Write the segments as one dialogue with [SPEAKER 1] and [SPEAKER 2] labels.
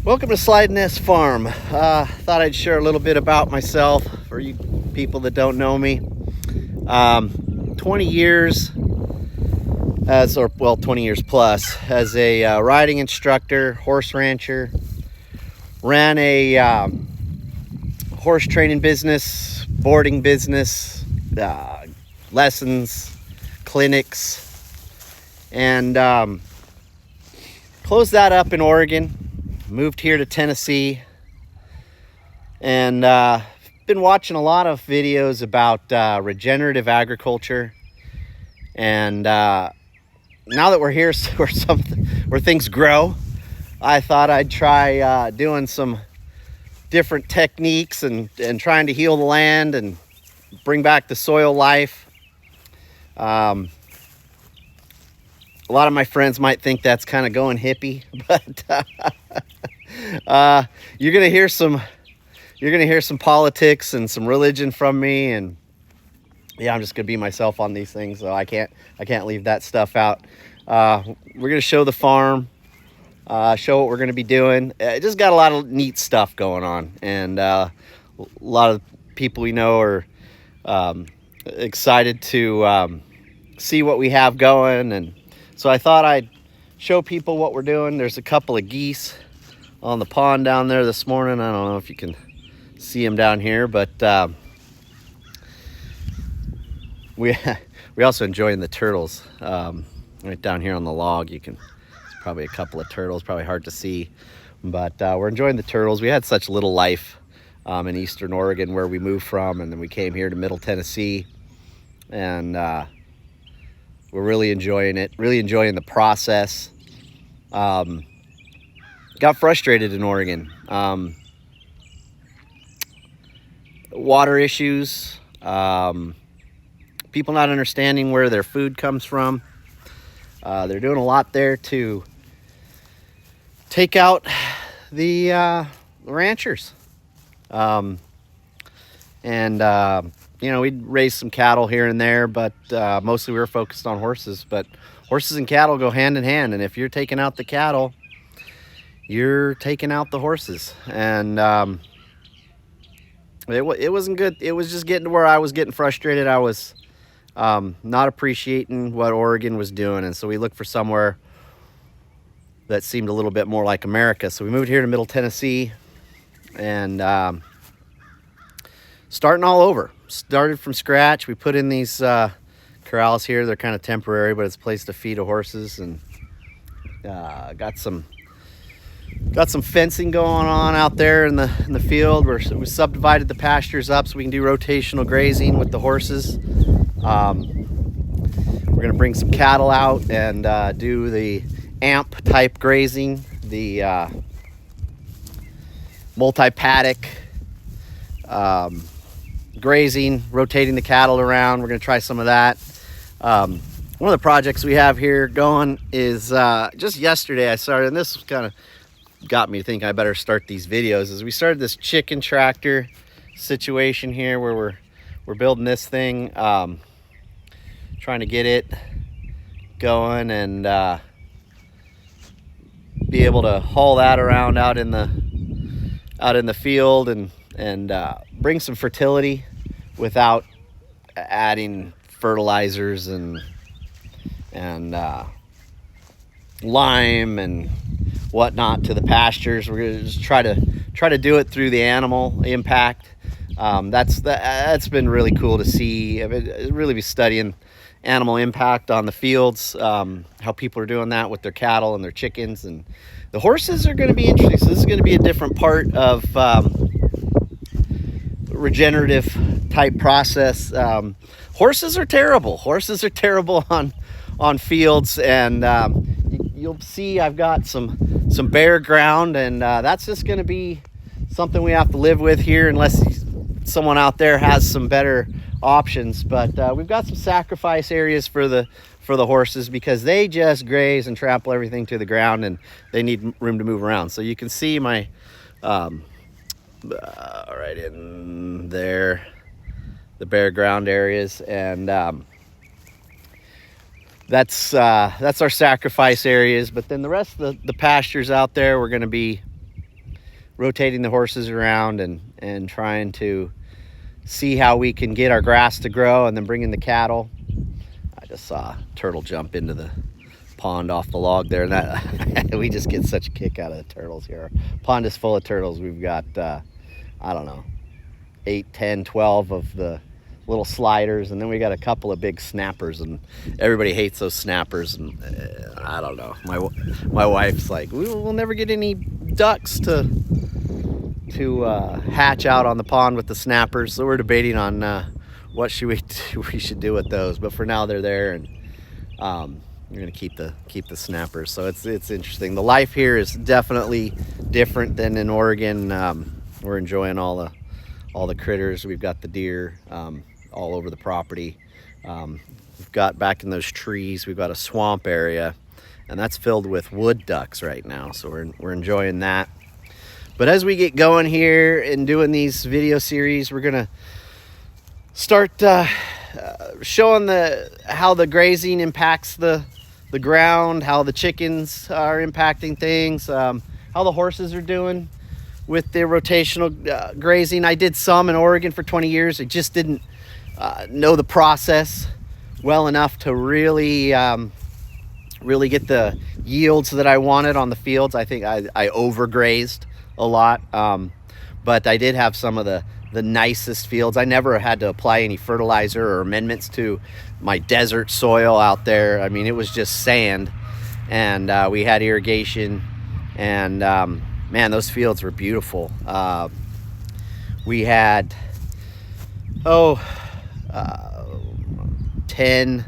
[SPEAKER 1] Welcome to Sliding S Farm. Thought I'd share a little bit about myself for you people that don't know me. 20 years 20 years plus as a riding instructor, horse rancher. Ran a horse training business, boarding business, lessons, clinics, and closed that up in Oregon. Moved here to Tennessee, and been watching a lot of videos about regenerative agriculture. And now that we're here where things grow, I thought I'd try doing some different techniques and trying to heal the land and bring back the soil life. A lot of my friends might think that's kind of going hippie, but you're gonna hear some politics and some religion from me, and yeah, I'm just gonna be myself on these things, so I can't leave that stuff out. We're gonna show the farm, show what we're gonna be doing. It just got a lot of neat stuff going on, and a lot of people we know are excited to see what we have going. And so I thought I'd show people what we're doing. There's a couple of geese on the pond down there this morning. I don't know if you can see them down here, but we also enjoying the turtles. Right down here on the log, it's probably a couple of turtles, probably hard to see, but we're enjoying the turtles. We had such little life in Eastern Oregon where we moved from, and then we came here to Middle Tennessee, and we're really enjoying it, really enjoying the process. Got frustrated in Oregon. Water issues, people not understanding where their food comes from. They're doing a lot there to take out the ranchers. We'd raise some cattle here and there, but mostly we were focused on horses. But horses and cattle go hand in hand, and if you're taking out the cattle, you're taking out the horses. And it wasn't good. It was just getting to where I was getting frustrated. I was not appreciating what Oregon was doing, and so we looked for somewhere that seemed a little bit more like America. So we moved here to Middle Tennessee, and starting all over. Started from scratch. We put in these corrals here. They're kind of temporary, but it's a place to feed the horses, and got some fencing going on out there in the field. We subdivided the pastures up so we can do rotational grazing with the horses. We're gonna bring some cattle out and do the amp type grazing, the multi-paddock grazing, rotating the cattle around. We're gonna try some of that. One of the projects we have here going is just yesterday I started, and this kind of got me to think I better start these videos, is we started this chicken tractor situation here where we're building this thing, trying to get it going and be able to haul that around out in the field and bring some fertility without adding fertilizers and lime and whatnot to the pastures. We're gonna just try to do it through the animal impact. That's been really cool to see. I mean, really be studying animal impact on the fields, how people are doing that with their cattle and their chickens. And the horses are going to be interesting. So this is going to be a different part of regenerative type process. Horses are terrible. Horses are terrible on fields, and you'll see I've got some bare ground, and that's just going to be something we have to live with here unless someone out there has some better options. But we've got some sacrifice areas for the horses because they just graze and trample everything to the ground, and they need room to move around. So you can see my right in there, the bare ground areas, and that's our sacrifice areas. But then the rest of the pastures out there, we're going to be rotating the horses around and trying to see how we can get our grass to grow, and then bring in the cattle. I just saw a turtle jump into the pond off the log there, and that we just get such a kick out of the turtles here. Our pond is full of turtles. We've got I don't know, 8, 10, 12 of the little sliders, and then we got a couple of big snappers, and everybody hates those snappers. And I don't know, my wife's like, we'll never get any ducks to hatch out on the pond with the snappers, so we're debating on what we should do with those. But for now, they're there, and we're gonna keep the snappers. So it's interesting. The life here is definitely different than in Oregon. We're enjoying all the critters. We've got the deer all over the property. We've got, back in those trees, we've got a swamp area, and that's filled with wood ducks right now, so we're enjoying that. But as we get going here and doing these video series, we're gonna start showing how the grazing impacts the ground, how the chickens are impacting things, how the horses are doing with the rotational grazing. I did some in Oregon for 20 years. I just didn't know the process well enough to really get the yields that I wanted on the fields. I think I overgrazed a lot, but I did have some of the nicest fields. I never had to apply any fertilizer or amendments to my desert soil out there. I mean, it was just sand, and we had irrigation, and man, those fields were beautiful. We had 10,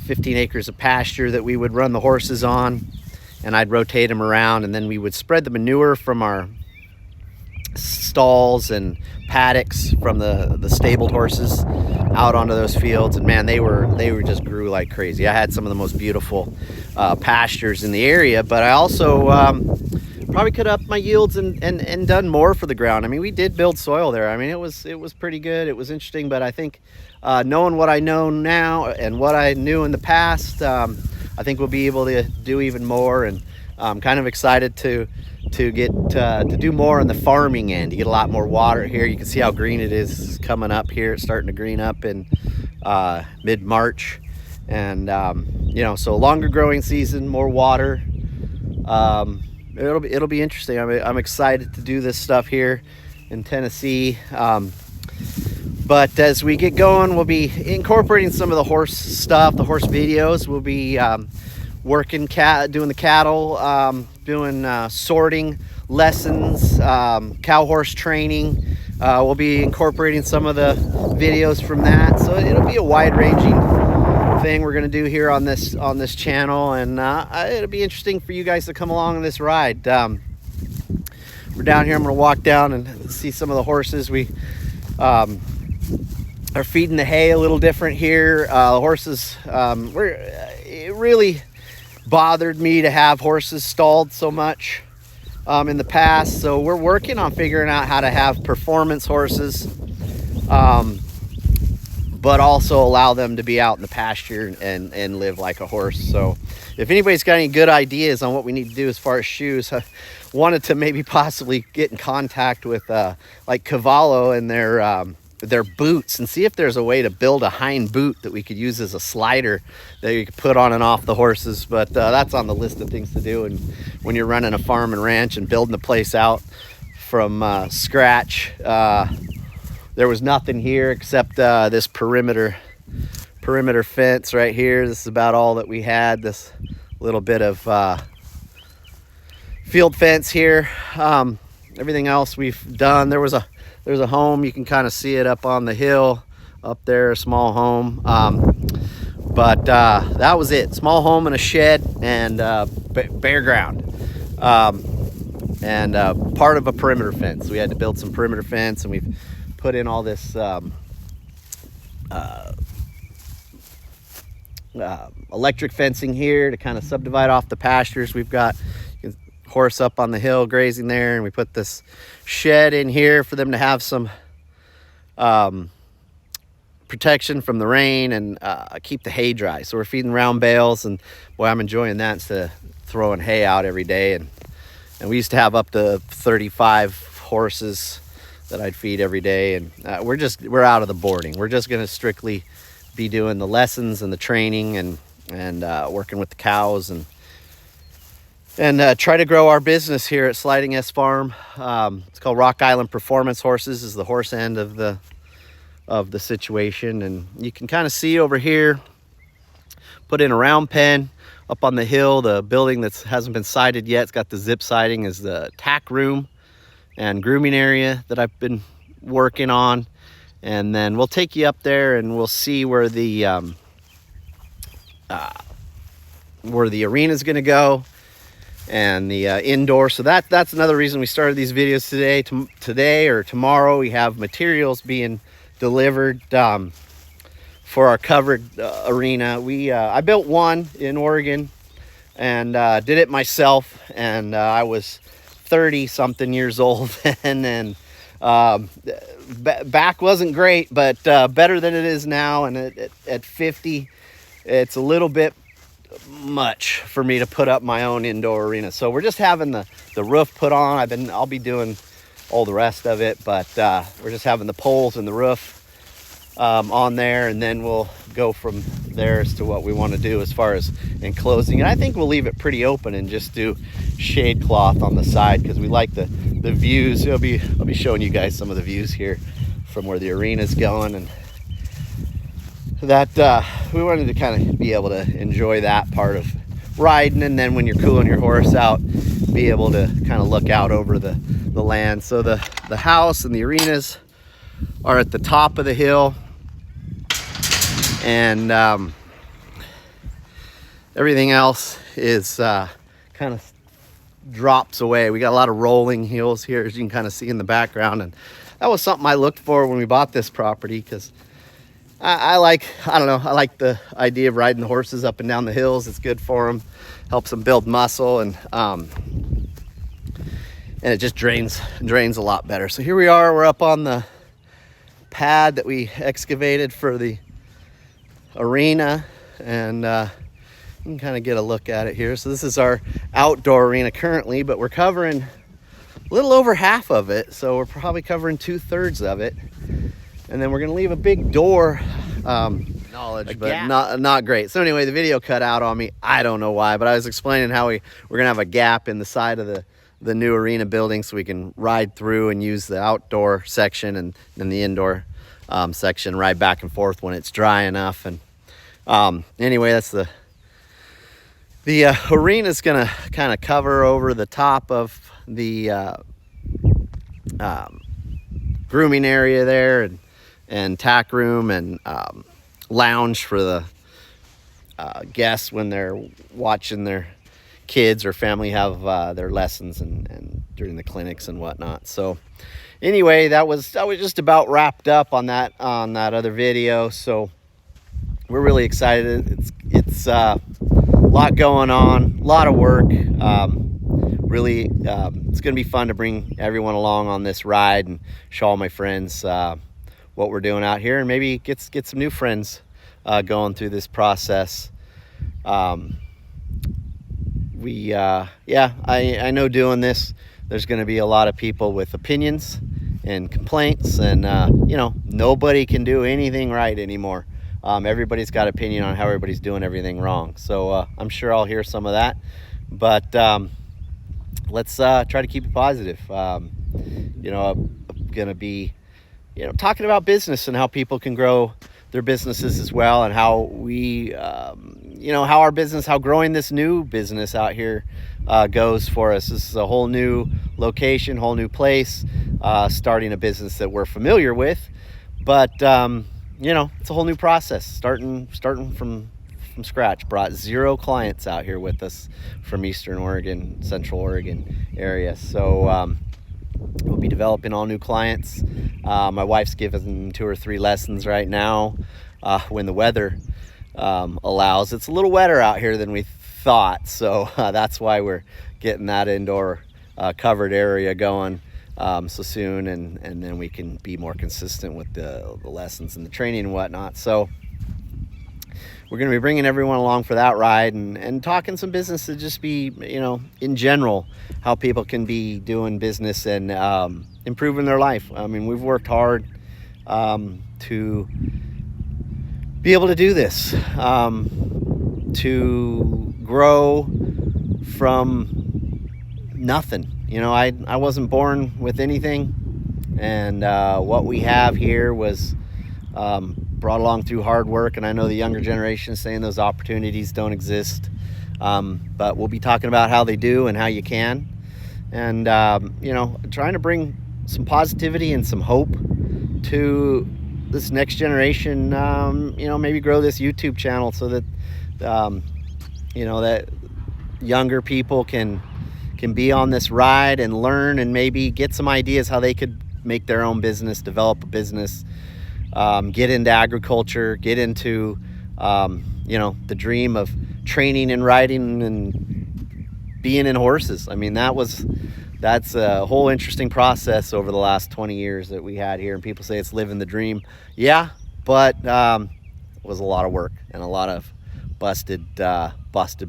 [SPEAKER 1] 15 acres of pasture that we would run the horses on, and I'd rotate them around, and then we would spread the manure from our stalls and paddocks from the stabled horses out onto those fields. And man, they were just grew like crazy. I had some of the most beautiful pastures in the area, but I also probably could up my yields and done more for the ground. I mean, we did build soil there. I mean, it was pretty good. It was interesting, but I think knowing what I know now and what I knew in the past, I think we'll be able to do even more. And I'm kind of excited to get to do more on the farming end. You get a lot more water here. You can see how green it is coming up here. It's starting to green up in mid-March, and so longer growing season, more water. It'll be interesting. I'm excited to do this stuff here in Tennessee. But as we get going, we'll be incorporating some of the horse stuff, the horse videos. We'll be working doing the cattle, doing sorting lessons, cowhorse training. We'll be incorporating some of the videos from that. So it'll be a wide-ranging thing we're going to do here on this channel, and it'll be interesting for you guys to come along on this ride. We're down here. I'm going to walk down and see some of the horses. We are feeding the hay a little different here. The horses, it really bothered me to have horses stalled so much in the past, so we're working on figuring out how to have performance horses, but also allow them to be out in the pasture and live like a horse. So if anybody's got any good ideas on what we need to do as far as shoes, I wanted to maybe possibly get in contact with like Cavallo and their boots, and see if there's a way to build a hind boot that we could use as a slider that you could put on and off the horses. But that's on the list of things to do. And when you're running a farm and ranch and building the place out from scratch, there was nothing here except this perimeter fence right here. This is about all that we had. This little bit of field fence here. Everything else we've done. There's a home. You can kind of see it up on the hill up there, a small home. But that was it. Small home and a shed and bare ground. And part of a perimeter fence. We had to build some perimeter fence, and we've put in all this electric fencing here to kind of subdivide off the pastures. We've got horse up on the hill grazing there, and we put this shed in here for them to have some protection from the rain and keep the hay dry. So we're feeding round bales, and boy, I'm enjoying that instead of throwing hay out every day And we used to have up to 35 horses that I'd feed every day. And we're out of the boarding. We're just going to strictly be doing the lessons and the training and working with the cows and try to grow our business here at Sliding S Farm. It's called Rock Island Performance Horses, is the horse end of the situation. And you can kind of see over here, put in a round pen up on the hill. The building that hasn't been sided yet, it's got the zip siding, is the tack room and grooming area that I've been working on. And then we'll take you up there and we'll see where the arena is going to go, and the indoor. So that's another reason we started these videos today or tomorrow. We have materials being delivered for our covered arena. I built one in Oregon and did it myself, and I was 30 something years old and then back wasn't great, but better than it is now. And at 50, it's a little bit much for me to put up my own indoor arena. So we're just having the roof put on. I'll be doing all the rest of it, but we're just having the poles and the roof on there, and then we'll go from there as to what we want to do as far as enclosing. And I think we'll leave it pretty open and just do shade cloth on the side because we like the views. I'll be showing you guys some of the views here from where the arena's going, and that we wanted to kind of be able to enjoy that part of riding, and then when you're cooling your horse out, be able to kind of look out over the land. So the house and the arenas are at the top of the hill, and everything else is kind of drops away. We got a lot of rolling hills here, as you can kind of see in the background, and that was something I looked for when we bought this property, because I like the idea of riding the horses up and down the hills. It's good for them, helps them build muscle, and it just drains a lot better. So here we are, we're up on the pad that we excavated for the arena, and you can kind of get a look at it here. So this is our outdoor arena currently, but we're covering a little over half of it, so we're probably covering 2/3 of it. And then we're gonna leave a big door, knowledge, but not great. So anyway, the video cut out on me. I don't know why, but I was explaining how we're gonna have a gap in the side of the new arena building so we can ride through and use the outdoor section, and then the indoor section, ride back and forth when it's dry enough. And anyway, that's the arena is gonna kind of cover over the top of the grooming area there, and tack room, and lounge for the guests when they're watching their kids or family have their lessons and during the clinics and whatnot. So anyway, that was just about wrapped up on that other video. So we're really excited. It's a lot going on, a lot of work. Really, it's gonna be fun to bring everyone along on this ride and show all my friends what we're doing out here, and maybe get some new friends going through this process. I know doing this, there's going to be a lot of people with opinions and complaints, and nobody can do anything right anymore. Everybody's got opinion on how everybody's doing everything wrong. So I'm sure I'll hear some of that, but let's try to keep it positive. I'm gonna be talking about business and how people can grow their businesses as well, and how we how growing this new business out here goes for us. This is a whole new location, whole new place, starting a business that we're familiar with, but it's a whole new process, starting from scratch. Brought 0 clients out here with us from Eastern Oregon, Central Oregon area. So we'll be developing all new clients. My wife's given 2 or 3 lessons right now when the weather allows. It's a little wetter out here than we thought, so that's why we're getting that indoor covered area going so soon, and then we can be more consistent with the lessons and the training and whatnot. So we're going to be bringing everyone along for that ride, and talking some business to just be, in general, how people can be doing business and improving their life. I mean, we've worked hard to be able to do this, to grow from nothing. I wasn't born with anything, and what we have here was brought along through hard work. And I know the younger generation is saying those opportunities don't exist, but we'll be talking about how they do and how you can, and trying to bring some positivity and some hope to this next generation. Maybe grow this YouTube channel so that that younger people can be on this ride and learn, and maybe get some ideas how they could make their own business, develop a business, get into agriculture, get into the dream of training and riding and being in horses. I mean, that's a whole interesting process over the last 20 years that we had here, and people say it's living the dream. Yeah, but it was a lot of work and a lot of busted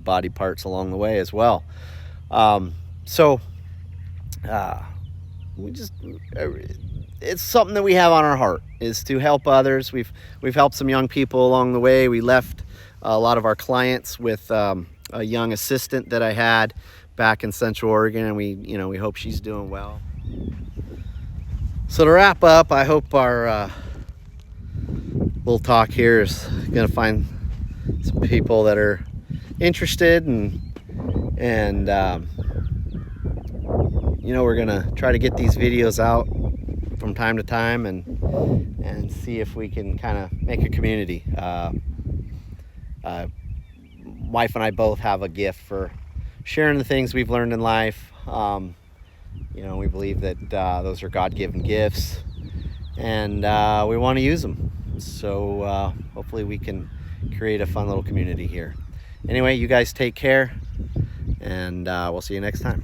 [SPEAKER 1] body parts along the way as well. It's something that we have on our heart, is to help others. We've helped some young people along the way. We left a lot of our clients with a young assistant that I had back in Central Oregon, and we hope she's doing well. So to wrap up, I hope our little talk here is going to find some people that are interested, and we're going to try to get these videos out from time to time, and see if we can kind of make a community. Wife and I both have a gift for sharing the things we've learned in life. We believe that those are God-given gifts, and we want to use them. So hopefully we can create a fun little community here. Anyway, you guys take care, and we'll see you next time.